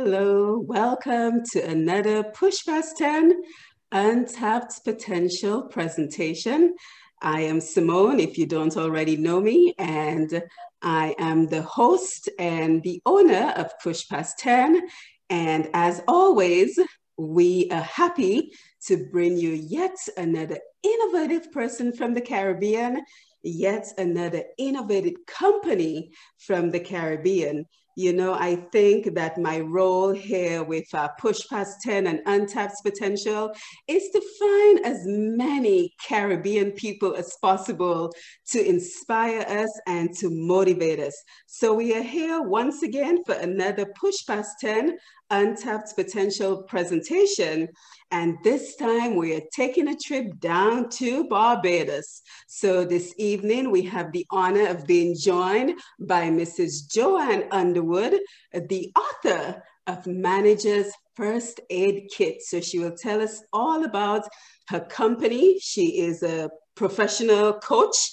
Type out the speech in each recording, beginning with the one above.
hello. Welcome to another Push Past 10 Untapped Potential presentation. I am Simone, if you don't already know me, and I am the host and the owner of Push Past 10. And as always, we are happy to bring you yet another innovative person from the Caribbean, yet another innovative company from the Caribbean. You know, I think that my role here with Push Past 10 and Untapped Potential is to find as many Caribbean people as possible to inspire us and to motivate us. So we are here once again for another Push Past 10 Untapped Potential presentation. And this time we are taking a trip down to Barbados. So this evening we have the honor of being joined by Mrs. Joan Underwood, the author of Manager's First Aid Kit. So she will tell us all about her company. She is a professional coach.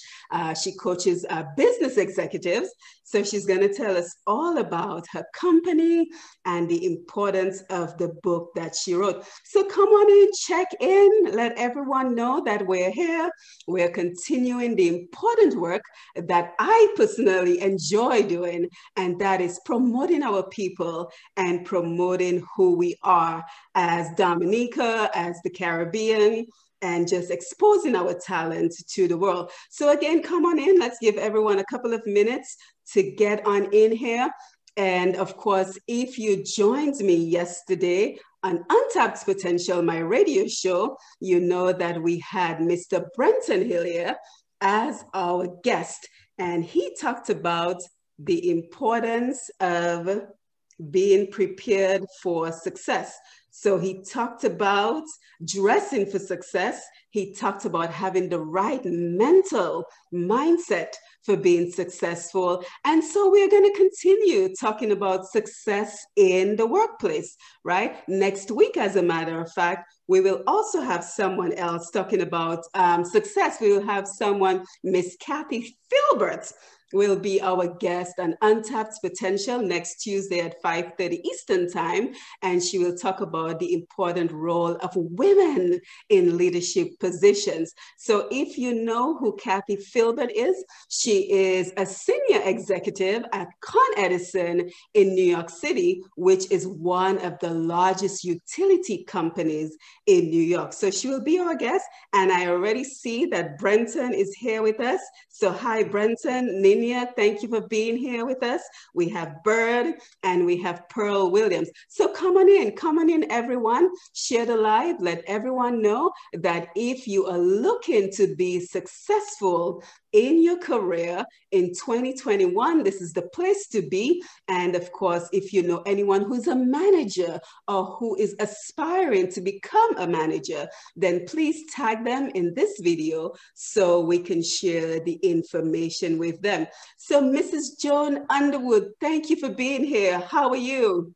She coaches business executives. So she's going to tell us all about her company and the importance of the book that she wrote. So come on in, check in, let everyone know that we're here. We're continuing the important work that I personally enjoy doing, and that is promoting our people and promoting who we are as Dominica, as the Caribbean, and just exposing our talent to the world. So again, come on in. Let's give everyone a couple of minutes to get on in here. And of course, if you joined me yesterday on Untapped Potential, my radio show, you know that we had Mr. Brenton Hillier as our guest. And he talked about the importance of being prepared for success. So he talked about dressing for success. He talked about having the right mental mindset for being successful. And so we're going to continue talking about success in the workplace, right? Next week, as a matter of fact, we will also have someone else talking about success. We will have someone, Miss Kathy Filbert, will be our guest on Untapped Potential next Tuesday at 5:30 Eastern Time. And she will talk about the important role of women in leadership positions. So if you know who Kathy Filbert is, she is a senior executive at Con Edison in New York City, which is one of the largest utility companies in New York. So she will be our guest. And I already see that Brenton is here with us. So hi, Brenton. Ninia, thank you for being here with us. We have Bird and we have Pearl Williams. So come on in, everyone. Share the live. Let everyone know that if you are looking to be successful in your career in 2021, this is the place to be. And of course, if you know anyone who's a manager or who is aspiring to become a manager, then please tag them in this video so we can share the information with them. So Mrs. Joan Underwood, thank you for being here. How are you?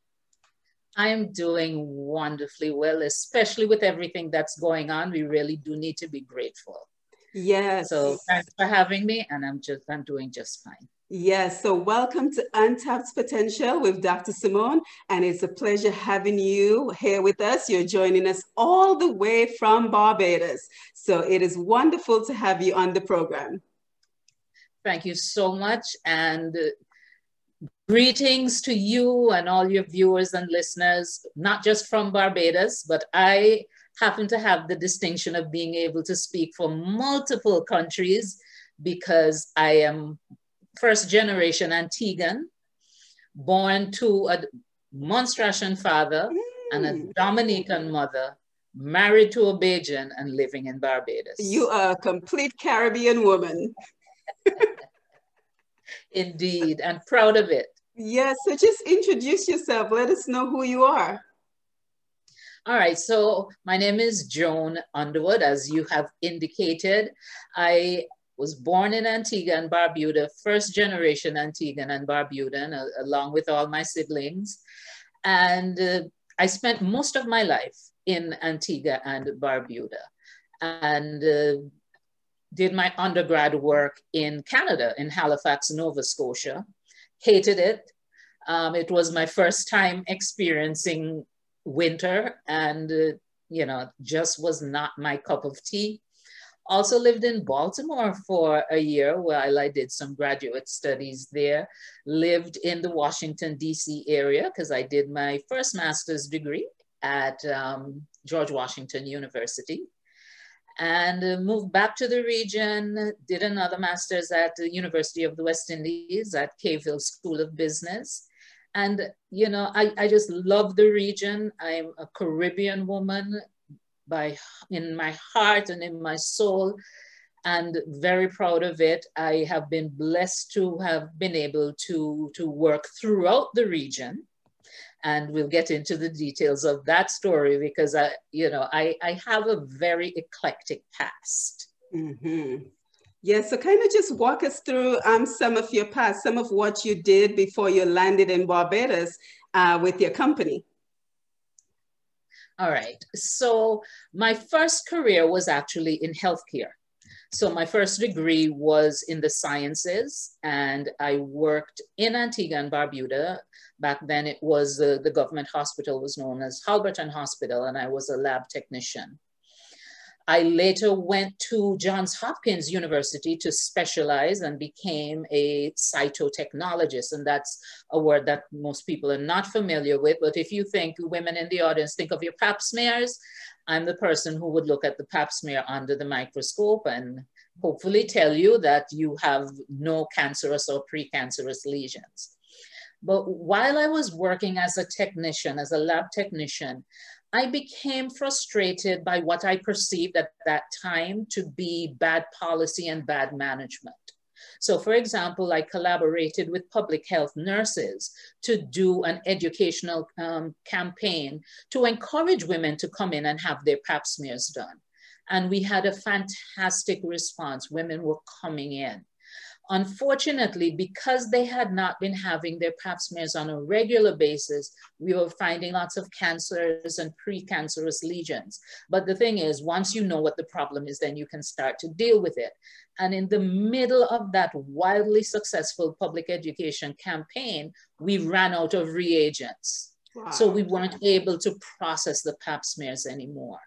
I am doing wonderfully well, especially with everything that's going on. We really do need to be grateful. Yes. So thanks for having me, and I'm doing just fine. Yes, so welcome to Untapped Potential with Dr. Simone, and it's a pleasure having you here with us. You're joining us all the way from Barbados. So it is wonderful to have you on the program. Thank you so much, and greetings to you and all your viewers and listeners, not just from Barbados, but I happen to have the distinction of being able to speak for multiple countries because I am first generation Antiguan, born to a Monstrasian father and a Dominican mother, married to a Bajan and living in Barbados. You are a complete Caribbean woman. Indeed, and proud of it. Yes, so just introduce yourself. Let us know who you are. All right, so my name is Joan Underwood, as you have indicated. I was born in Antigua and Barbuda, first generation Antiguan and Barbudan, along with all my siblings. And I spent most of my life in Antigua and Barbuda, and did my undergrad work in Canada, in Halifax, Nova Scotia. Hated it, It was my first time experiencing winter, and you know, just was not my cup of tea. Also lived in Baltimore for a year while I did some graduate studies there. Lived in the Washington, D.C. area because I did my first master's degree at George Washington University, and moved back to the region, did another master's at the University of the West Indies at Caveville School of Business. And, you know, I just love the region. I'm a Caribbean woman in my heart and in my soul, and very proud of it. I have been blessed to have been able to work throughout the region. And we'll get into the details of that story because I have a very eclectic past. Mm-hmm. Yeah, so kind of just walk us through some of your past, some of what you did before you landed in Barbados with your company. All right, so my first career was actually in healthcare. So my first degree was in the sciences, and I worked in Antigua and Barbuda. Back then it was the government hospital was known as Halberton Hospital, and I was a lab technician. I later went to Johns Hopkins University to specialize and became a cytotechnologist. And that's a word that most people are not familiar with. But if you think, women in the audience, think of your pap smears, I'm the person who would look at the pap smear under the microscope and hopefully tell you that you have no cancerous or precancerous lesions. But while I was working as a technician, as a lab technician, I became frustrated by what I perceived at that time to be bad policy and bad management. So for example, I collaborated with public health nurses to do an educational campaign to encourage women to come in and have their pap smears done. And we had a fantastic response. Women were coming in. Unfortunately, because they had not been having their pap smears on a regular basis, we were finding lots of cancers and precancerous lesions. But the thing is, once you know what the problem is, then you can start to deal with it. And in the middle of that wildly successful public education campaign, we ran out of reagents. Wow. So we weren't able to process the pap smears anymore.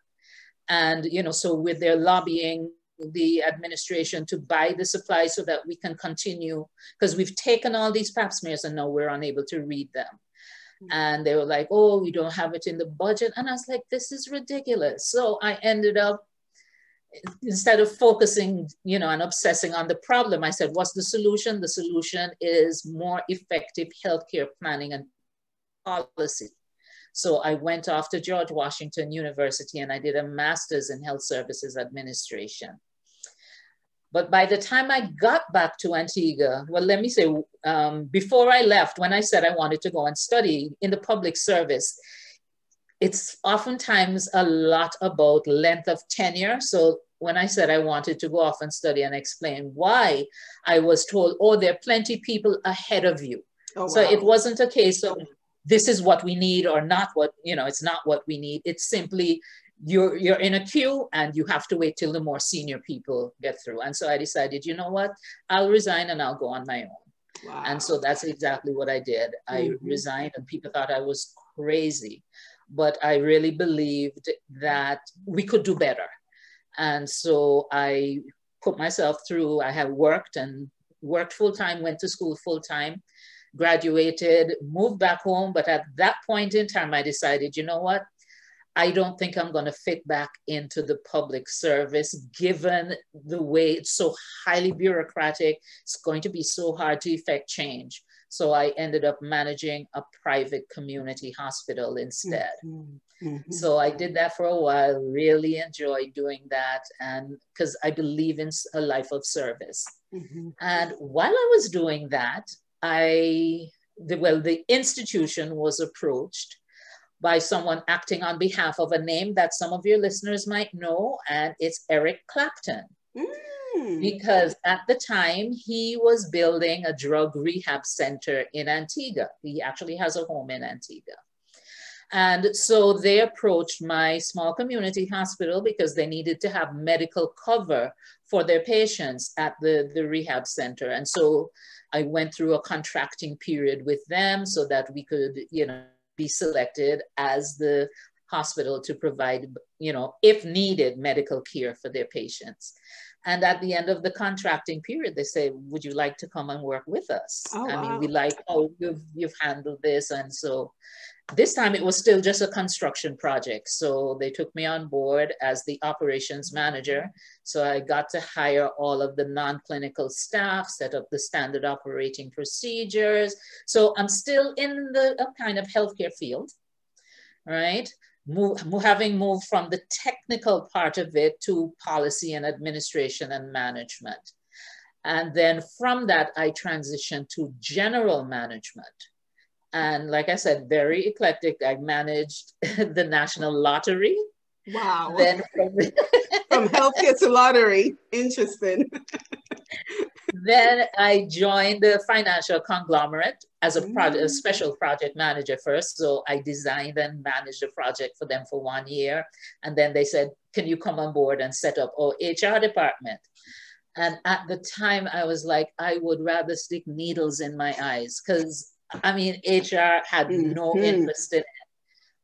And, you know, so with their lobbying, the administration to buy the supplies so that we can continue, because we've taken all these pap smears and now we're unable to read them. And they were like, oh, we don't have it in the budget. And I was like, this is ridiculous. So I ended up, instead of focusing, you know, and obsessing on the problem, I said, what's the solution? The solution is more effective healthcare planning and policy. So I went off to George Washington University and I did a master's in health services administration. But by the time I got back to Antigua, well, let me say, before I left, when I said I wanted to go and study in the public service, it's oftentimes a lot about length of tenure. So when I said I wanted to go off and study and explain why, I was told, oh, there are plenty of people ahead of you. Oh, wow. So it wasn't a case of, this is what we need or not what, you know, it's not what we need. It's simply you're in a queue and you have to wait till the more senior people get through. And so I decided, you know what, I'll resign and I'll go on my own. Wow. And so that's exactly what I did. I resigned and people thought I was crazy, but I really believed that we could do better. And so I put myself through, I have worked full-time, went to school full-time, graduated, moved back home. But at that point in time, I decided, you know what? I don't think I'm going to fit back into the public service, given the way it's so highly bureaucratic. It's going to be so hard to effect change. So I ended up managing a private community hospital instead. So I did that for a while, really enjoyed doing that, and because I believe in a life of service. And while I was doing that, the institution was approached by someone acting on behalf of a name that some of your listeners might know, and it's Eric Clapton. Because at the time he was building a drug rehab center in Antigua. He actually has a home in Antigua. And so they approached my small community hospital because they needed to have medical cover for their patients at the rehab center. And so I went through a contracting period with them so that we could, you know, be selected as the hospital to provide, you know, if needed, medical care for their patients. And at the end of the contracting period, they say, would you like to come and work with us? Oh, I mean, wow. we like how you've handled this. And so this time it was still just a construction project. So they took me on board as the operations manager. So I got to hire all of the non-clinical staff, set up the standard operating procedures. So I'm still in the kind of healthcare field, right? Having moved from the technical part of it to policy and administration and management. And then from that, I transitioned to general management. And like I said, very eclectic. I managed the national lottery. Wow. Then from healthcare to lottery. Interesting. Then I joined the financial conglomerate as a special project manager first. So I designed and managed the project for them for 1 year. And then they said, can you come on board and set up our HR department? And at the time I was like, I would rather stick needles in my eyes because I mean, HR had no interest in it.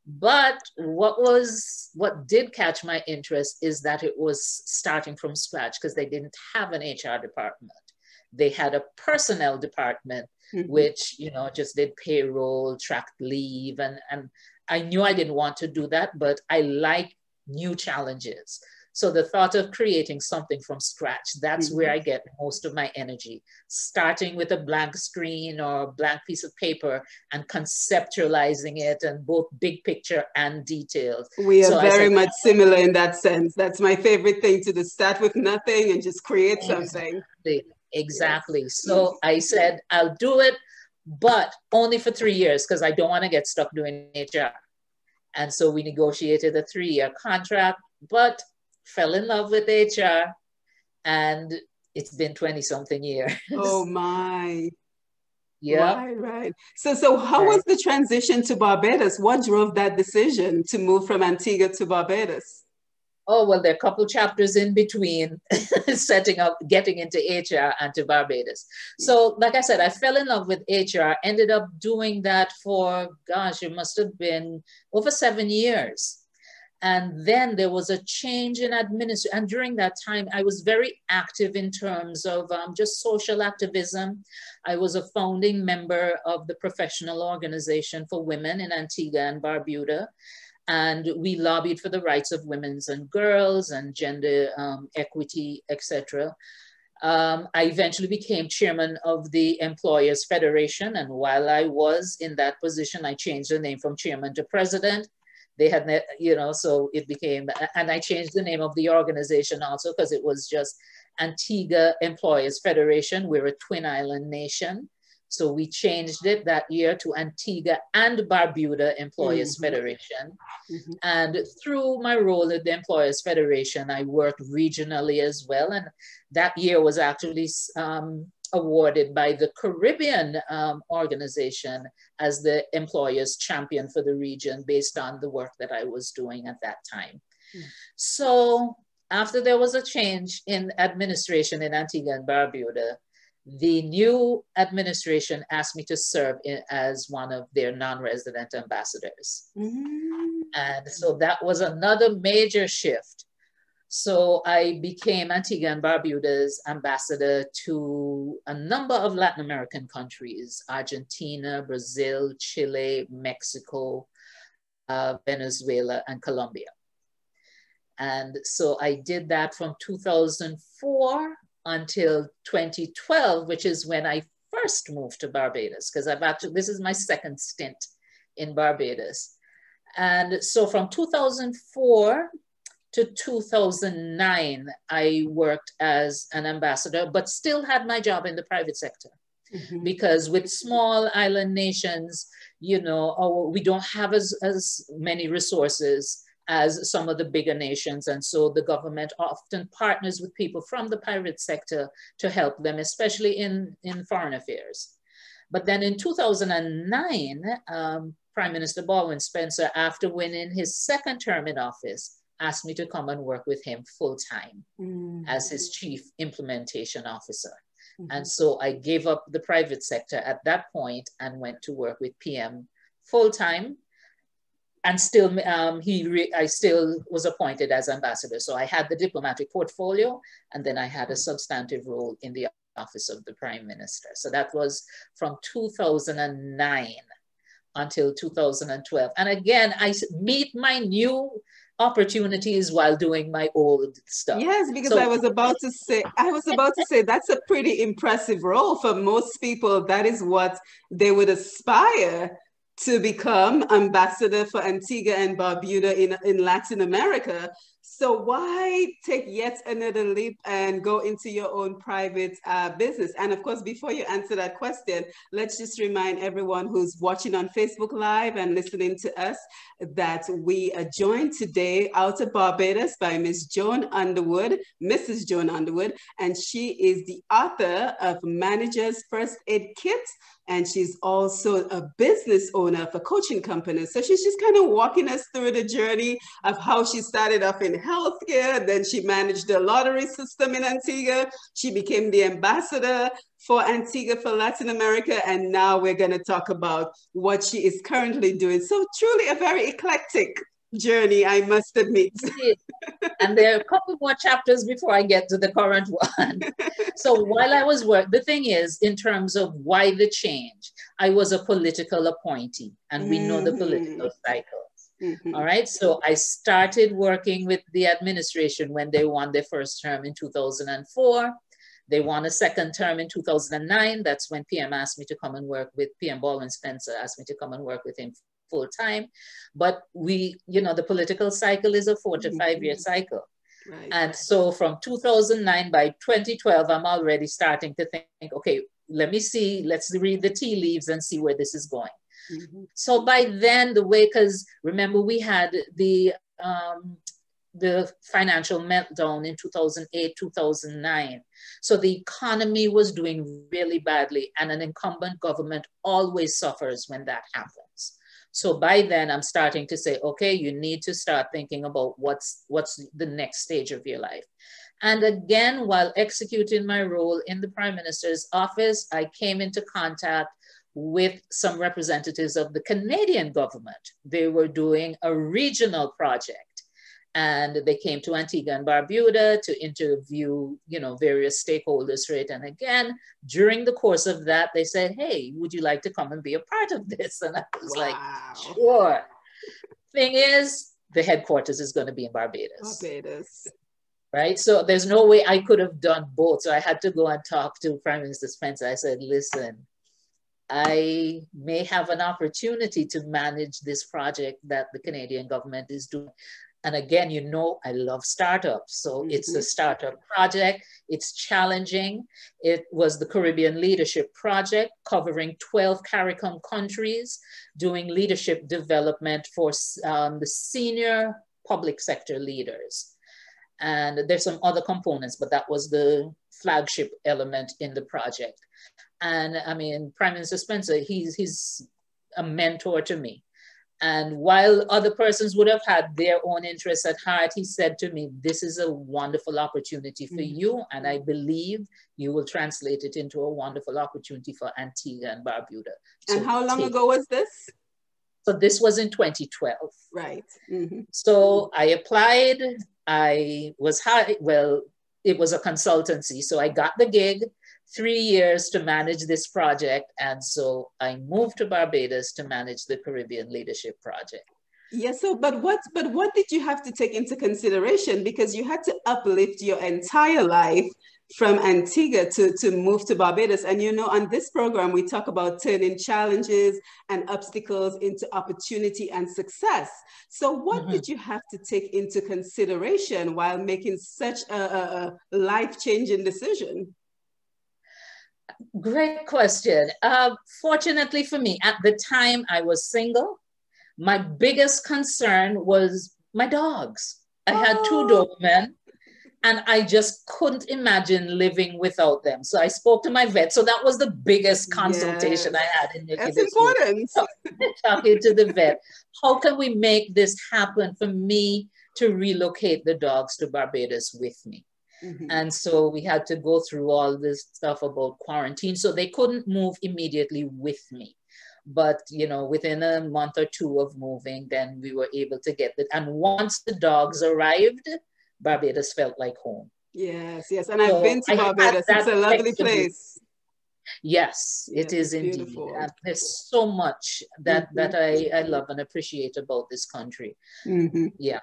But what did catch my interest is that it was starting from scratch because they didn't have an HR department. They had a personnel department, which, you know, just did payroll, tracked leave. And I knew I didn't want to do that, but I like new challenges. So the thought of creating something from scratch, that's where I get most of my energy. Starting with a blank screen or a blank piece of paper and conceptualizing it and both big picture and details. We are very much similar in that sense. That's my favorite thing to do. Start with nothing and just create something. Exactly. Yes. So I said, I'll do it, but only for 3 years because I don't want to get stuck doing HR. And so we negotiated a 3-year contract, but fell in love with HR, and it's been 20 something years. Oh my. Yeah. Right. So how was the transition to Barbados? What drove that decision to move from Antigua to Barbados? Oh, well, there are a couple chapters in between getting into HR and to Barbados. So like I said, I fell in love with HR, ended up doing that for, gosh, it must have been over 7 years. And then there was a change in administration. And during that time, I was very active in terms of just social activism. I was a founding member of the Professional Organization for Women in Antigua and Barbuda. And we lobbied for the rights of women and girls and gender equity, etc. I eventually became chairman of the Employers Federation. And while I was in that position, I changed the name from chairman to president. They had, you know, so it became, and I changed the name of the organization also because it was just Antigua Employers Federation. We're a twin island nation. So we changed it that year to Antigua and Barbuda Employers Federation. And through my role at the Employers Federation, I worked regionally as well. And that year was actually awarded by the Caribbean organization as the employer's champion for the region based on the work that I was doing at that time. So after there was a change in administration in Antigua and Barbuda, the new administration asked me to serve as one of their non-resident ambassadors. And so that was another major shift. So I became Antigua and Barbuda's ambassador to a number of Latin American countries: Argentina, Brazil, Chile, Mexico, Venezuela, and Colombia. And so I did that from 2004 until 2012, which is when I first moved to Barbados, because this is my second stint in Barbados. And so from 2004 to 2009, I worked as an ambassador, but still had my job in the private sector. Because with small island nations, you know, we don't have as many resources as some of the bigger nations. And so the government often partners with people from the private sector to help them, especially in foreign affairs. But then in 2009, Prime Minister Baldwin Spencer, after winning his second term in office, asked me to come and work with him full-time as his chief implementation officer. And so I gave up the private sector at that point and went to work with PM full-time. And still, I still was appointed as ambassador. So I had the diplomatic portfolio, and then I had a substantive role in the office of the Prime Minister. So that was from 2009 until 2012. And again, I meet my new opportunities while doing my old stuff. Yes, because I was about to say that's a pretty impressive role for most people. That is what they would aspire to become, ambassador for Antigua and Barbuda in Latin America. So why take yet another leap and go into your own private business? And of course, before you answer that question, let's just remind everyone who's watching on Facebook Live and listening to us that we are joined today out of Barbados by Miss Joan Underwood, Mrs. Joan Underwood, and she is the author of Manager's First Aid Kit, and she's also a business owner for coaching companies. So she's just kind of walking us through the journey of how she started off in healthcare, then she managed the lottery system in Antigua, she became the ambassador for Antigua for Latin America, and now we're going to talk about what she is currently doing. So truly a very eclectic journey, I must admit. And there are a couple more chapters before I get to the current one. So while I was working, the thing is, in terms of why the change, I was a political appointee, and we know the political cycles. All right. So I started working with the administration when they won their first term in 2004. They won a second term in 2009. That's when PM asked me to come and work with PM Baldwin Spencer, asked me to come and work with him full time. But the political cycle is a 4 to 5 year cycle. Right. And so from 2009, by 2012, I'm already starting to think, okay, let's read the tea leaves and see where this is going. So by then, because remember we had the financial meltdown in 2008, 2009. So the economy was doing really badly, and an incumbent government always suffers when that happens. So by then I'm starting to say, okay, you need to start thinking about what's the next stage of your life. And again, while executing my role in the Prime Minister's office, I came into contact with some representatives of the Canadian government. They were doing a regional project, and they came to Antigua and Barbuda to interview, various stakeholders for it. And again, during the course of that, they said, hey, would you like to come and be a part of this? And I was like, sure. Thing is, the headquarters is going to be in Barbados. Right? So there's no way I could have done both. So I had to go and talk to Prime Minister Spencer. I said, listen, I may have an opportunity to manage this project that the Canadian government is doing. And again, I love startups. So it's a startup project. It's challenging. It was the Caribbean Leadership Project covering 12 CARICOM countries, doing leadership development for the senior public sector leaders. And there's some other components, but that was the flagship element in the project. And I mean, Prime Minister Spencer, he's a mentor to me. And while other persons would have had their own interests at heart, he said to me, this is a wonderful opportunity for you. And I believe you will translate it into a wonderful opportunity for Antigua and Barbuda. So and how long ago was this? So this was in 2012. Right. So I applied. I was hired. Well, it was a consultancy. So I got the gig. 3 years to manage this project. And so I moved to Barbados to manage the Caribbean Leadership Project. Yeah, so but what did you have to take into consideration? Because you had to uplift your entire life from Antigua to move to Barbados. And on this program, we talk about turning challenges and obstacles into opportunity and success. So what did you have to take into consideration while making such a life-changing decision? Great question. Fortunately for me, at the time I was single. My biggest concern was my dogs. I had 2 Doberman, And I just couldn't imagine living without them. So I spoke to my vet. So that was the biggest consultation I had in making That's this move. important. Talking to the vet, how can we make this happen for me to relocate the dogs to Barbados with me? And so we had to go through all this stuff about quarantine. So they couldn't move immediately with me. But, you know, within a month or two of moving, then we were able to get it. And once the dogs arrived, Barbados felt like home. Yes, yes. And I've been to Barbados. It's a lovely place. Yes, it is indeed. Beautiful. And there's so much that I love and appreciate about this country. Yeah.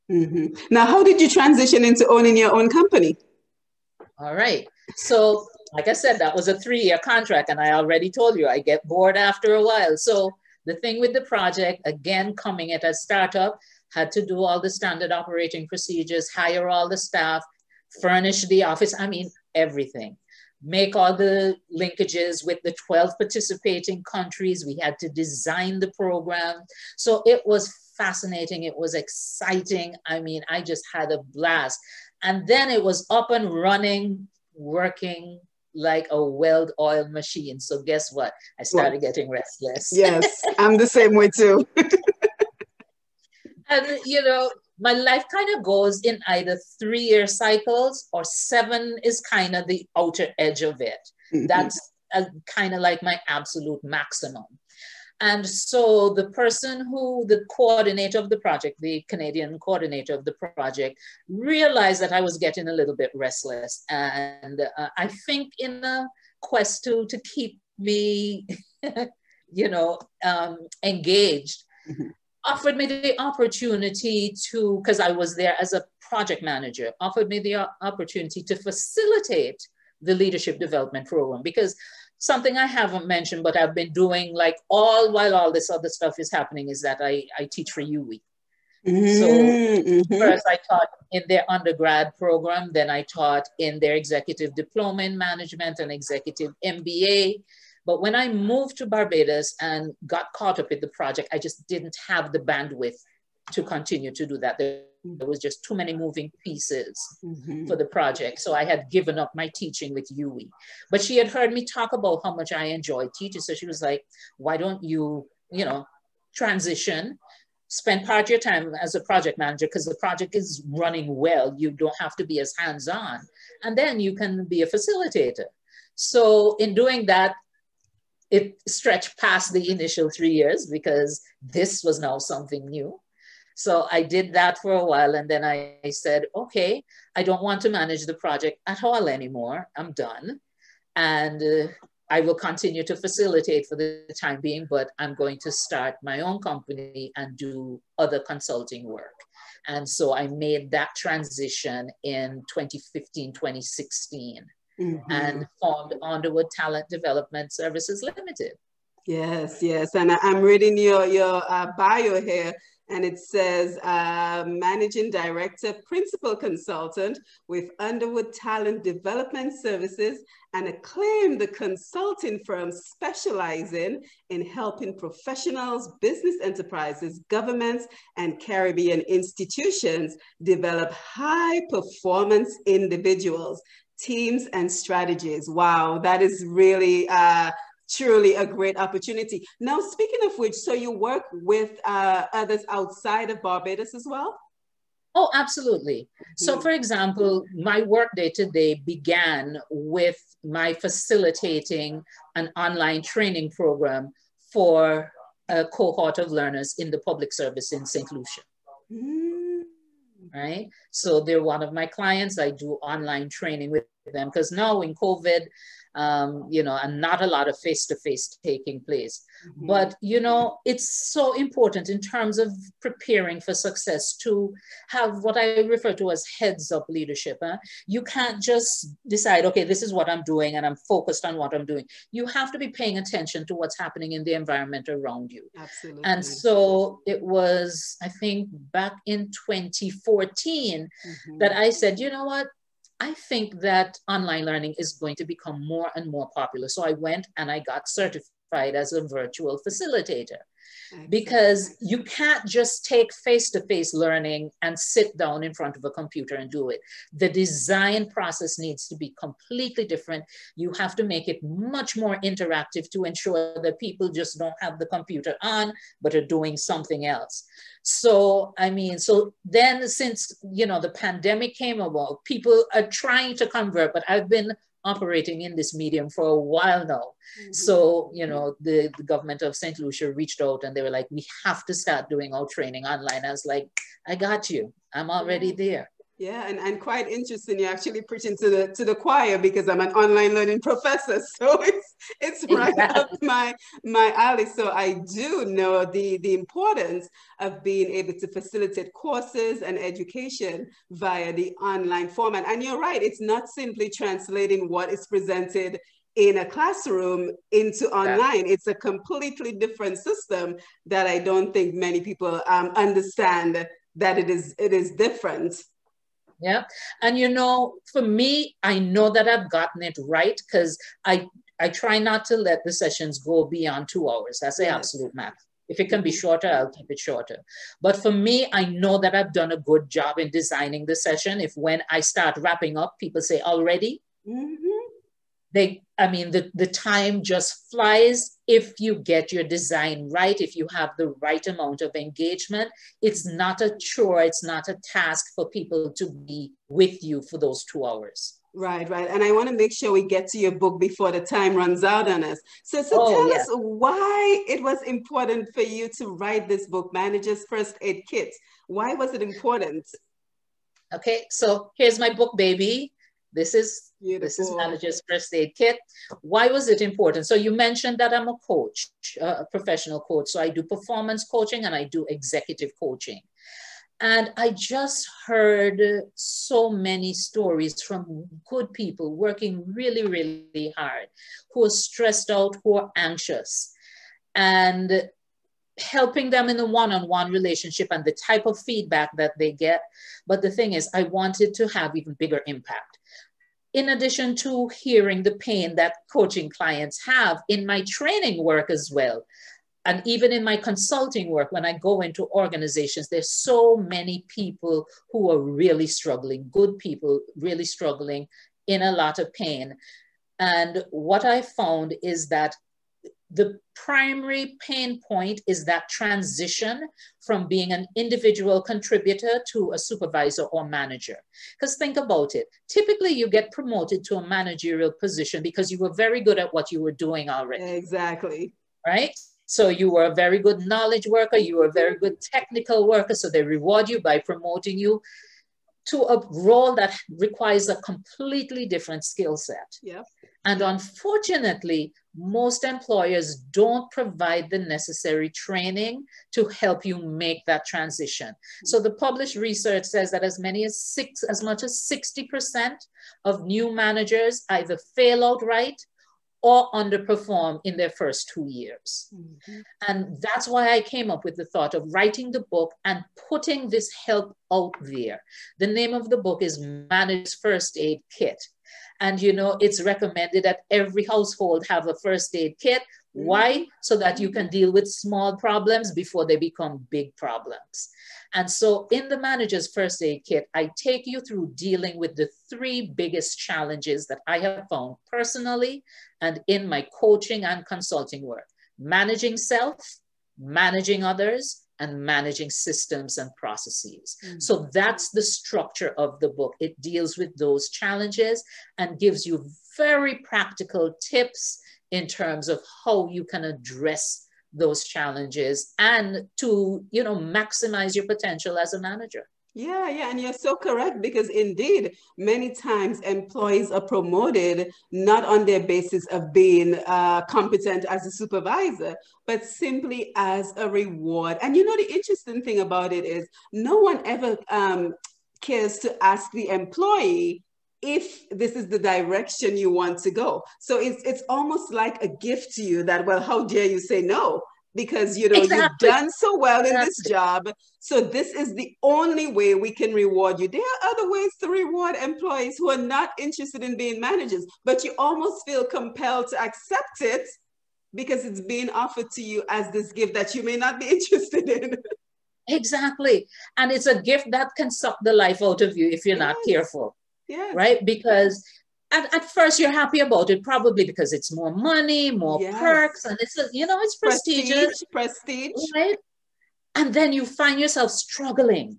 Now, how did you transition into owning your own company? All right. So, like I said, that was a 3-year contract, and I already told you I get bored after a while. So the thing with the project, again, coming at a startup, had to do all the standard operating procedures, hire all the staff, furnish the office, I mean, everything. Make all the linkages with the 12 participating countries. We had to design the program. So it was fascinating. It was exciting. I mean, I just had a blast. And then it was up and running, working like a well-oiled machine. So guess what? I started getting restless. Yes, I'm the same way too. And, you know, my life kind of goes in either 3-year cycles, or 7 is kind of the outer edge of it. That's kind of like my absolute maximum. And so the coordinator of the project, the Canadian coordinator of the project, realized that I was getting a little bit restless. And I think in a quest to keep me, you know, engaged, offered me the opportunity to, because I was there as a project manager, offered me the opportunity to facilitate the leadership development program. Because something I haven't mentioned, but I've been doing like while all this other stuff is happening, is that I teach for UWI. So first I taught in their undergrad program, then I taught in their executive diploma in management and executive MBA. But when I moved to Barbados and got caught up in the project, I just didn't have the bandwidth to continue to do that. There was just too many moving pieces for the project. So I had given up my teaching with UWI. But she had heard me talk about how much I enjoyed teaching. So she was like, why don't you, you know, transition, spend part of your time as a project manager, because the project is running well. You don't have to be as hands-on. And then you can be a facilitator. So in doing that, it stretched past the initial 3 years, because this was now something new. So I did that for a while, and then I said, okay, I don't want to manage the project at all anymore. I'm done. And I will continue to facilitate for the time being, but I'm going to start my own company and do other consulting work. And so I made that transition in 2015, 2016. And formed Underwood Talent Development Services Limited. Yes, yes. And I'm reading your bio here, and it says Managing Director, Principal Consultant with Underwood Talent Development Services, and acclaimed the consulting firm specializing in helping professionals, business enterprises, governments, and Caribbean institutions develop high-performance individuals, teams, and strategies. Wow, that is really truly a great opportunity. Now, speaking of which, so you work with others outside of Barbados as well? Oh, absolutely. So for example, my work day today began with my facilitating an online training program for a cohort of learners in the public service in St. Lucia. Right? So they're one of my clients. I do online training with them, because now in COVID, you know, and not a lot of face-to-face taking place. But, you know, it's so important in terms of preparing for success to have what I refer to as heads-up leadership. You can't just decide, okay, this is what I'm doing and I'm focused on what I'm doing. You have to be paying attention to what's happening in the environment around you. Absolutely. And so it was, I think, back in 2014 that I said, you know what? I think that online learning is going to become more and more popular. So I went and I got certified as a virtual facilitator. Excellent. Because you can't just take face-to-face learning and sit down in front of a computer and do it. The design process needs to be completely different. You have to make it much more interactive to ensure that people just don't have the computer on, but are doing something else. So, I mean, so then since, you know, the pandemic came about, people are trying to convert, but I've been operating in this medium for a while now. Mm-hmm. So, you know, the government of St. Lucia reached out and they were like, we have to start doing our training online. I was like, I got you. I'm already there. Yeah, and quite interesting. You're actually preaching to the choir because I'm an online learning professor, so it's right up my alley. So I do know the importance of being able to facilitate courses and education via the online format. And you're right, it's not simply translating what is presented in a classroom into online. It's a completely different system that I don't think many people understand that it is different. Yeah. And, you know, for me, I know that I've gotten it right because I try not to let the sessions go beyond 2 hours. That's the absolute max. If it can be shorter, I'll keep it shorter. But for me, I know that I've done a good job in designing the session. If when I start wrapping up, people say already, I mean, the time just flies if you get your design right, if you have the right amount of engagement. It's not a chore, it's not a task for people to be with you for those 2 hours. Right. And I want to make sure we get to your book before the time runs out on us. So tell us why it was important for you to write this book, Manager's First Aid Kit. Why was it important? Okay, so here's my book, baby. This is Manager's First Aid Kit. Why was it important? So you mentioned that I'm a coach, a professional coach. So I do performance coaching and I do executive coaching. And I just heard so many stories from good people working really, really hard, who are stressed out, who are anxious, and helping them in a one-on-one relationship and the type of feedback that they get. But the thing is, I wanted to have even bigger impact. In addition to hearing the pain that coaching clients have in my training work as well, and even in my consulting work, when I go into organizations, there's so many people who are really struggling, good people really struggling in a lot of pain. And what I found is that the primary pain point is that transition from being an individual contributor to a supervisor or manager. Because think about it. Typically, you get promoted to a managerial position because you were very good at what you were doing already. Exactly. Right? So you were a very good knowledge worker. You were a very good technical worker. So they reward you by promoting you to a role that requires a completely different skill set. Yep. And unfortunately, most employers don't provide the necessary training to help you make that transition. So the published research says that as much as 60% of new managers either fail outright or underperform in their first 2 years. And that's why I came up with the thought of writing the book and putting this help out there. The name of the book is Manager's First Aid Kit. And, you know, it's recommended that every household have a first aid kit. Why? So that you can deal with small problems before they become big problems. And so in the Manager's First Aid Kit, I take you through dealing with the 3 biggest challenges that I have found personally and in my coaching and consulting work: managing self, managing others, and managing systems and processes. So that's the structure of the book. It deals with those challenges and gives you very practical tips in terms of how you can address those challenges and to, you know, maximize your potential as a manager. Yeah, and you're so correct, because indeed, many times employees are promoted not on their basis of being competent as a supervisor, but simply as a reward. And you know, the interesting thing about it is no one ever cares to ask the employee if this is the direction you want to go. So it's almost like a gift to you that, well, how dare you say no? Because, you know, you've done so well in this job. So this is the only way we can reward you. There are other ways to reward employees who are not interested in being managers, but you almost feel compelled to accept it because it's being offered to you as this gift that you may not be interested in. Exactly. And it's a gift that can suck the life out of you if you're not Yes. careful, Yes. right? Because at first you're happy about it, probably because it's more money, more Yes. perks, and it's, you know, it's prestigious, Prestige. right? And then you find yourself struggling,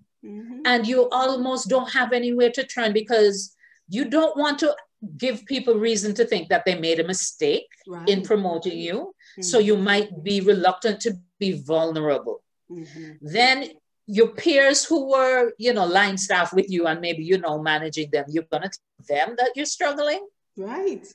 and you almost don't have anywhere to turn because you don't want to give people reason to think that they made a mistake in promoting you. So you might be reluctant to be vulnerable. Then your peers who were, you know, line staff with you and maybe, you know, managing them, you're going to tell them that you're struggling. Right.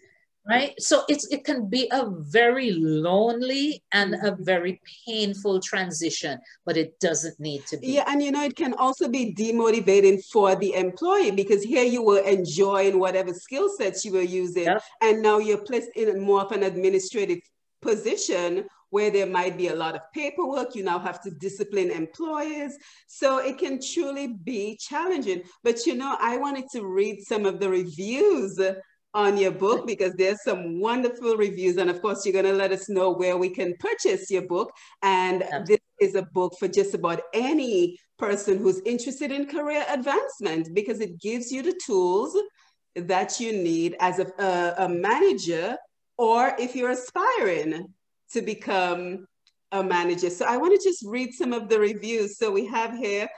Right. So it can be a very lonely and a very painful transition, but it doesn't need to be. Yeah, and you know, it can also be demotivating for the employee because here you were enjoying whatever skill sets you were using, Yep. and now you're placed in more of an administrative position where there might be a lot of paperwork. You now have to discipline employees. So it can truly be challenging. But you know, I wanted to read some of the reviews on your book because there's some wonderful reviews. And of course, you're going to let us know where we can purchase your book. And this is a book for just about any person who's interested in career advancement because it gives you the tools that you need as a manager, or if you're aspiring to become a manager. So I want to just read some of the reviews. So we have here,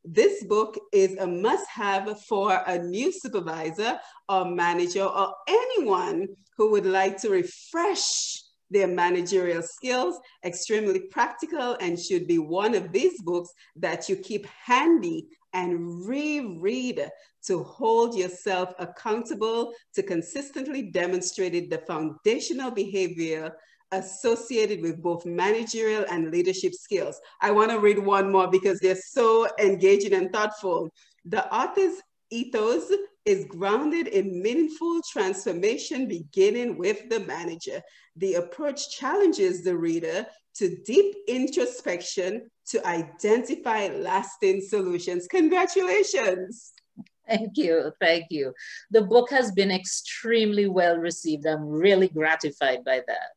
this book is a must-have for a new supervisor or manager or anyone who would like to refresh their managerial skills. Extremely practical and should be one of these books that you keep handy and reread to hold yourself accountable to consistently demonstrate the foundational behavior associated with both managerial and leadership skills. I want to read one more because they're so engaging and thoughtful. The author's ethos is grounded in meaningful transformation, beginning with the manager. The approach challenges the reader to deep introspection to identify lasting solutions. Congratulations. Thank you. Thank you. The book has been extremely well received. I'm really gratified by that.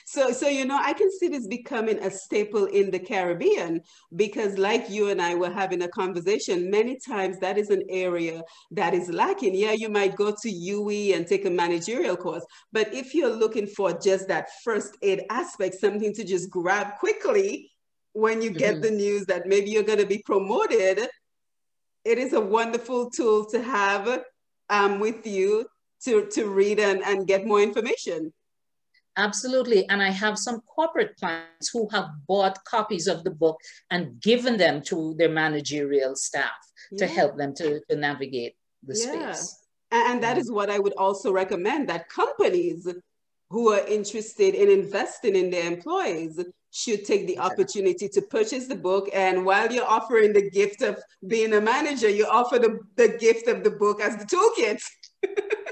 So, you know, I can see this becoming a staple in the Caribbean because like you and I were having a conversation, many times that is an area that is lacking. Yeah, you might go to UE and take a managerial course, but if you're looking for just that first aid aspect, something to just grab quickly when you get the news that maybe you're going to be promoted, it is a wonderful tool to have with you to read and get more information. Absolutely. And I have some corporate clients who have bought copies of the book and given them to their managerial staff to help them to navigate the space. And that is what I would also recommend, that companies who are interested in investing in their employees should take the opportunity to purchase the book. And while you're offering the gift of being a manager, you offer the gift of the book as the toolkit.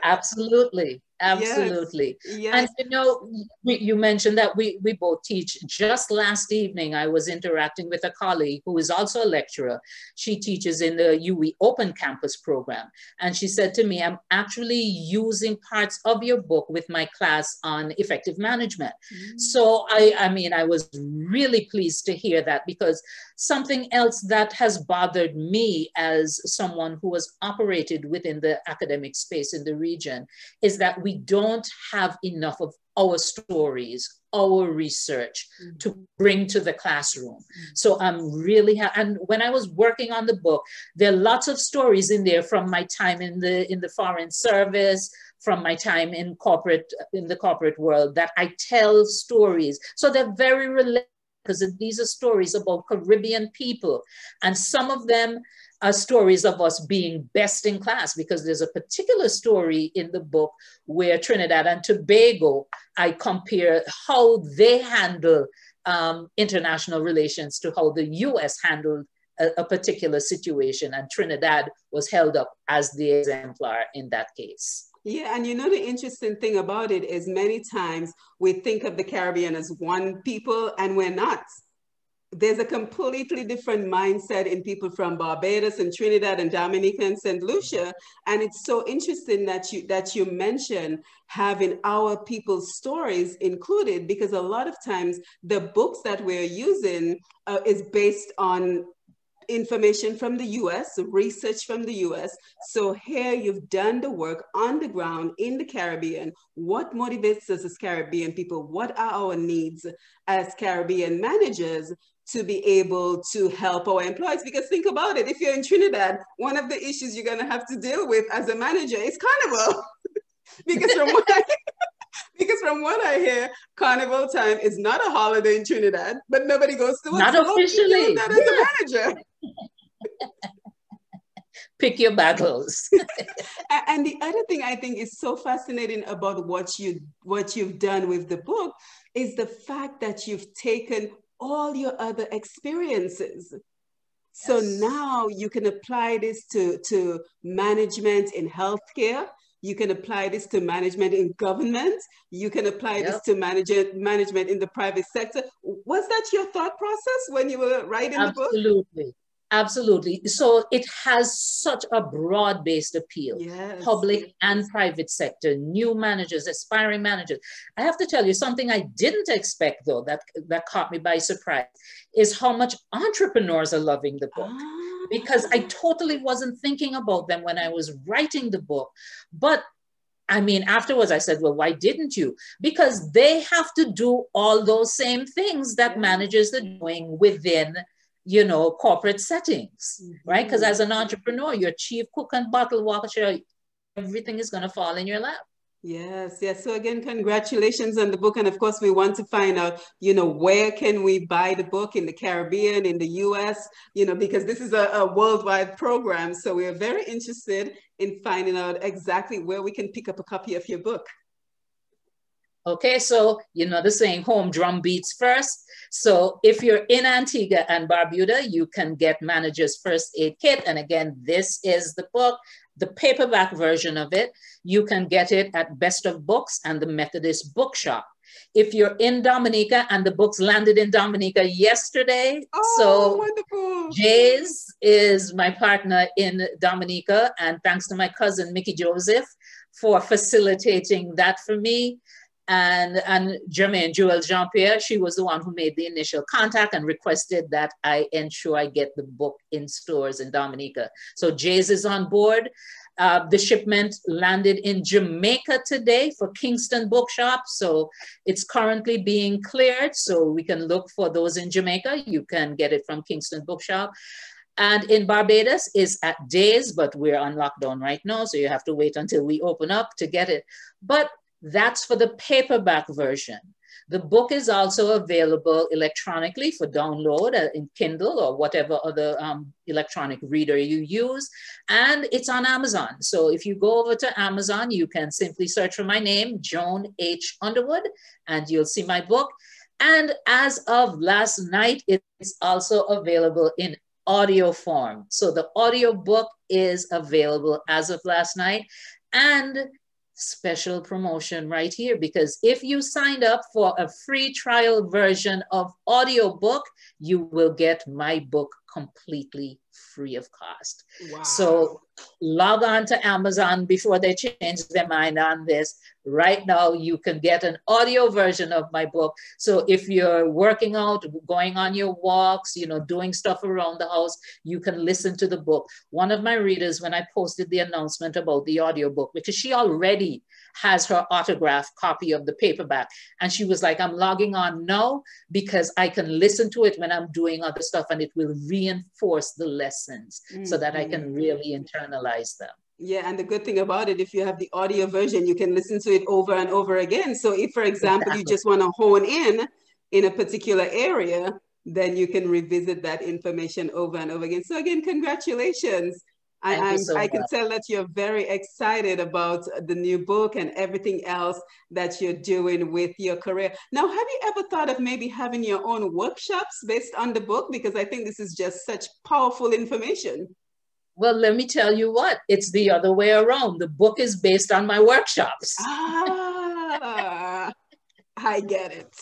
Absolutely. Absolutely. Yes. And you know, you mentioned that we both teach. Just last evening, I was interacting with a colleague who is also a lecturer. She teaches in the UE Open Campus program. And she said to me, I'm actually using parts of your book with my class on effective management. So I mean, I was really pleased to hear that, because something else that has bothered me as someone who has operated within the academic space in the region is that we don't have enough of our stories, our research to bring to the classroom. So I'm really, and when I was working on the book, there are lots of stories in there from my time in the foreign service, from my time in the corporate world, that I tell stories. So they're very relatable, because these are stories about Caribbean people. And some of them are stories of us being best in class, because there's a particular story in the book where Trinidad and Tobago, I compare how they handle international relations to how the US handled a particular situation. And Trinidad was held up as the exemplar in that case. Yeah, and you know, the interesting thing about it is many times we think of the Caribbean as one people, and we're not. there's a completely different mindset in people from Barbados and Trinidad and Dominica and St. Lucia. And it's so interesting that you mention having our people's stories included, because a lot of times the books that we're using is based on information from the US, research from the US. So here you've done the work on the ground in the Caribbean. What motivates us as Caribbean people? What are our needs as Caribbean managers to be able to help our employees? Because think about it, if you're in Trinidad, one of the issues you're gonna have to deal with as a manager is Carnival. because from what I hear, Carnival time is not a holiday in Trinidad, but nobody goes to work. Not So officially. that as a manager. Pick your battles. And the other thing I think is so fascinating about what you've done with the book is the fact that you've taken all your other experiences. So now you can apply this to management in healthcare. You can apply this to management in government. You can apply this to management in the private sector. Was that your thought process when you were writing the book? Absolutely. Absolutely. So it has such a broad-based appeal, public and private sector, new managers, aspiring managers. I have to tell you something I didn't expect, though, that caught me by surprise, is how much entrepreneurs are loving the book. Because I totally wasn't thinking about them when I was writing the book. But I mean, afterwards I said, well, why didn't you? Because they have to do all those same things that managers are doing within, you know, corporate settings, right? Because as an entrepreneur, your chief cook and bottle washer, everything is going to fall in your lap. Yes, yes. So again, congratulations on the book. And of course, we want to find out, you know, where can we buy the book in the Caribbean, in the US, you know, because this is a worldwide program. So we are very interested in finding out exactly where we can pick up a copy of your book. Okay, so you know the saying, home drum beats first. So if you're in Antigua and Barbuda, you can get Manager's First Aid Kit. And again, this is the book, the paperback version of it. You can get it at Best of Books and the Methodist Bookshop. If you're in Dominica, and the books landed in Dominica yesterday. So wonderful. Jays is my partner in Dominica. And thanks to my cousin, Mickey Joseph, for facilitating that for me. And Jermaine Joel Jean-Pierre, she was the one who made the initial contact and requested that I ensure I get the book in stores in Dominica. So Jay's is on board. The shipment landed in Jamaica today for Kingston Bookshop. So it's currently being cleared. So we can look for those in Jamaica. You can get it from Kingston Bookshop. And in Barbados is at Days, but we're on lockdown right now. So you have to wait until we open up to get it. But that's for the paperback version. The book is also available electronically for download in Kindle or whatever other electronic reader you use. And it's on Amazon. So if you go over to Amazon, you can simply search for my name, Joan H. Underwood, and you'll see my book. And as of last night, it's also available in audio form. So the audio book is available as of last night. And special promotion right here, because if you signed up for a free trial version of audiobook, you will get my book completely free of cost. Wow. So log on to Amazon before they change their mind on this. Right now, you can get an audio version of my book. So if you're working out, going on your walks, you know, doing stuff around the house, you can listen to the book. One of my readers, when I posted the announcement about the audiobook, because she already has her autographed copy of the paperback, and she was like, I'm logging on now because I can listen to it when I'm doing other stuff, and it will reinforce the lessons so that I can really internalize them. Yeah, and the good thing about it, if you have the audio version, you can listen to it over and over again. So if, for example, you just want to hone in a particular area, then you can revisit that information over and over again. So again, congratulations. I can tell that you're very excited about the new book and everything else that you're doing with your career. Now, have you ever thought of maybe having your own workshops based on the book? Because I think this is just such powerful information. Well, let me tell you what, it's the other way around. The book is based on my workshops. I get it.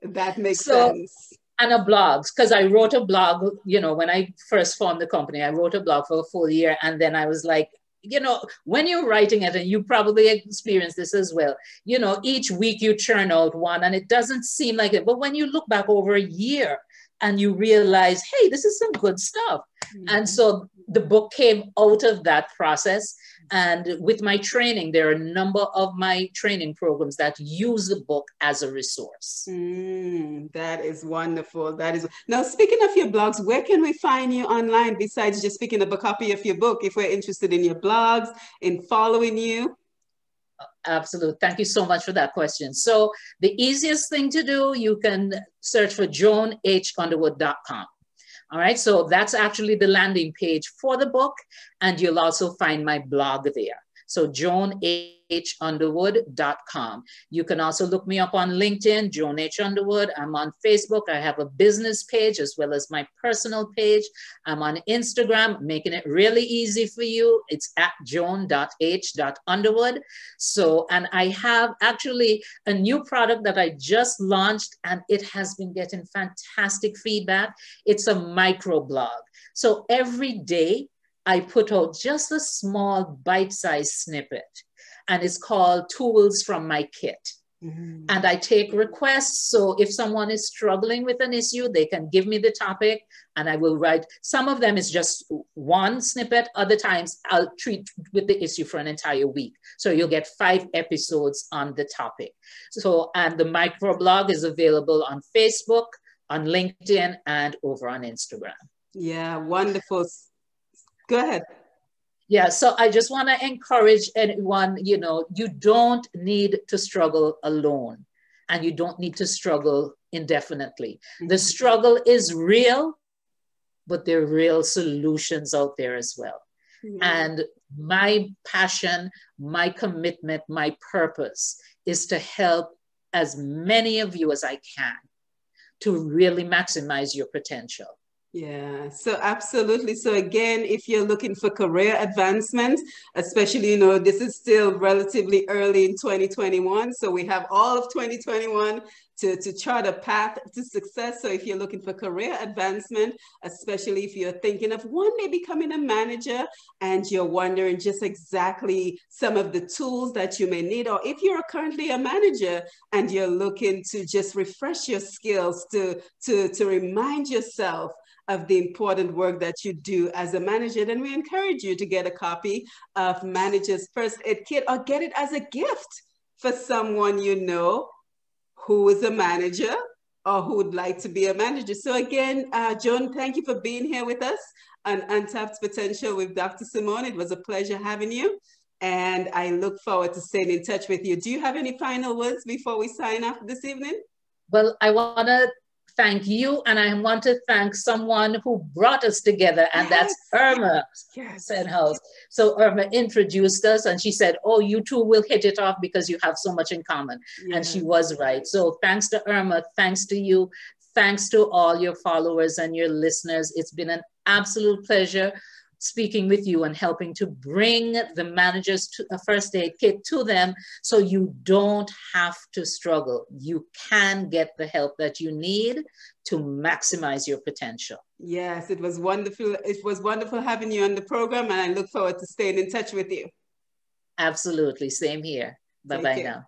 That makes sense. And a blog, because I wrote a blog, you know, when I first formed the company, I wrote a blog for a full year. And then I was like, you know, when you're writing it, and you probably experience this as well, you know, each week you churn out one and it doesn't seem like it. But when you look back over a year and you realize, hey, this is some good stuff. And so the book came out of that process. And with my training, there are a number of my training programs that use the book as a resource. That is wonderful. That is now, speaking of your blogs, where can we find you online besides just picking up a copy of your book if we're interested in your blogs, in following you? Absolutely. Thank you so much for that question. So the easiest thing to do, you can search for joanhunderwood.com. All right, so that's actually the landing page for the book, and you'll also find my blog there. So joanhunderwood.com. You can also look me up on LinkedIn, Joan H. Underwood. I'm on Facebook. I have a business page as well as my personal page. I'm on Instagram, making it really easy for you. It's at joan.h.underwood. So, and I have actually a new product that I just launched, and it has been getting fantastic feedback. It's a microblog. So every day, I put out just a small bite-sized snippet, and it's called Tools from My Kit. And I take requests. So if someone is struggling with an issue, they can give me the topic and I will write. Some of them is just one snippet. Other times I'll treat with the issue for an entire week. So you'll get 5 episodes on the topic. So, and the microblog is available on Facebook, on LinkedIn, and over on Instagram. Yeah, wonderful. Go ahead. Yeah, so I just want to encourage anyone, you know, you don't need to struggle alone, and you don't need to struggle indefinitely. The struggle is real, but there are real solutions out there as well. And my passion, my commitment, my purpose is to help as many of you as I can to really maximize your potential. Yeah, so absolutely. So again, if you're looking for career advancement, especially, you know, this is still relatively early in 2021. So we have all of 2021 to chart a path to success. So if you're looking for career advancement, especially if you're thinking of one day becoming a manager and you're wondering just exactly some of the tools that you may need, or if you're currently a manager and you're looking to just refresh your skills to remind yourself of the important work that you do as a manager, then we encourage you to get a copy of Manager's First Aid Kit, or get it as a gift for someone you know who is a manager or who would like to be a manager. So again, Joan, thank you for being here with us on Untapped Potential with Dr. Simone. It was a pleasure having you, and I look forward to staying in touch with you. Do you have any final words before we sign off this evening? Well, I want to thank you, and I want to thank someone who brought us together, and that's Irma Senhouse. So Irma introduced us, and she said, oh, you two will hit it off because you have so much in common. And she was right. So thanks to Irma, thanks to you, thanks to all your followers and your listeners. It's been an absolute pleasure speaking with you and helping to bring the managers to a first aid kit to them, so you don't have to struggle. You can get the help that you need to maximize your potential. Yes, it was wonderful. It was wonderful having you on the program, and I look forward to staying in touch with you. Absolutely. Same here. Bye-bye now.